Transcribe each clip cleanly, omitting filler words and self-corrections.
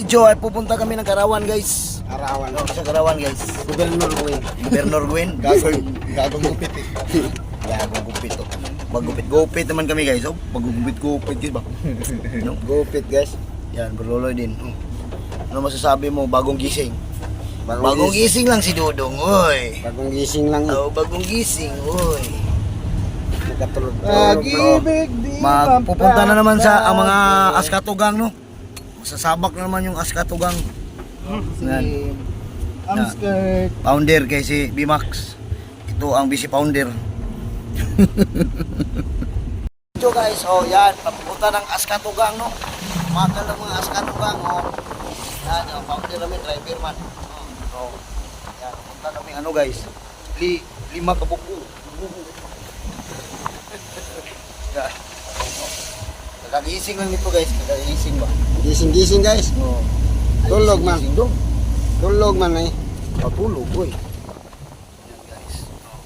Video ay pupunta kami ng Karawan guys. Arawan. Sa Karawan guys. Gobernador Gwen. Gobernador Gwen. Gagong gupit eh. Gagong gupit to. Magupit naman kami guys. Oh, magugupit guys ba? No? Gupit guys. Yan, berloloy din. Ano masasabi mo bagong gising? Bagong gising lang si Dudong, oy. Bagong gising lang. Oh, bagong gising, oy. Nakatulog. Pag-ibig di magpupunta na naman sa ang mga askatugang, no? Sasabak na naman yung askatugang. Yan. Skirt. Founder kay si Bimax. Ito ang busy founder. So guys, oh yan, papunta ng askatugang, no? Magal ng mga askatugang, oh. Yan, yung founder namin, driver man. Oh, yan, punta kami ano guys, lima kabuko. Yan. Kakagising lang nito guys, kakagising ba? Gising guys. Oh. Tulog man. Gising dong. Tulog man eh. Patulog, boy. Yan guys. Oh.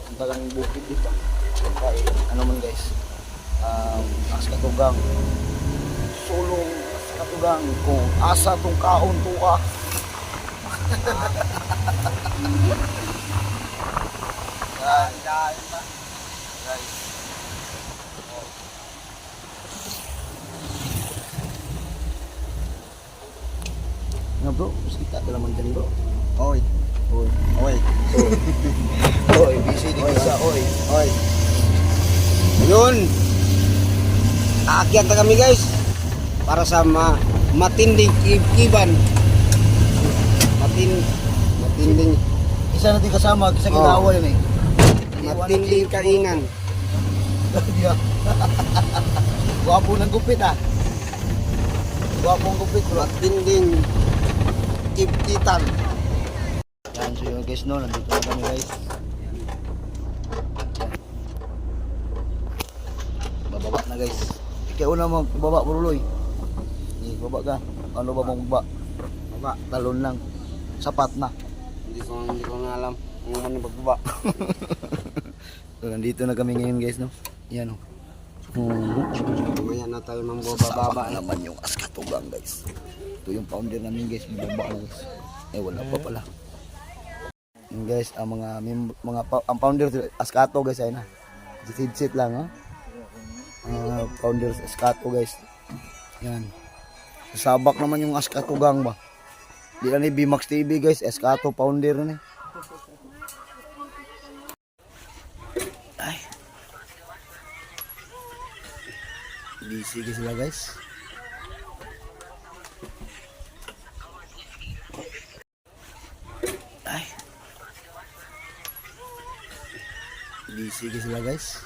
Punta kami bukid dito. Kaya, ano man guys, askatugang. Sulong askatugang kung asa tong kaon tuwa. Guys. Nga bro, kita ka naman dyan bro. Oy. Oy, Oy. oy, busy di isa, oy. Oy. Yun. Aakyat na kami guys. Para sa matinding kiban. Matinding. Isa natin kasama, isa Oh. ginawa yun eh. Matinding kainan. Gwapo ng gupit ah. Gwapo ng gupit bro. Matinding kibkitan. Yan, so yun guys, no, nandito na kami guys. Bababa na guys. Ikaw una mo, baba buruloy. Baba ka. Ano ba mong baba? Baba. Talon lang. Sapat na. Hindi ko na alam kung ano yung pagbaba. So nandito na kami ngayon guys, no. Yan oh. Mamaya na tayo mambababa. Naman yung askatugang guys. Ito yung founder namin guys, baba guys. Wala pa pala. Yung guys, ang ang founder askato guys ay na. Sit lang ha. Founder askato guys. Yan. Sabak naman yung askatugang ba. Di na ni Bimax TV guys, askato founder na ni. Ay. Busy sila guys. Ay. Busy sila guys.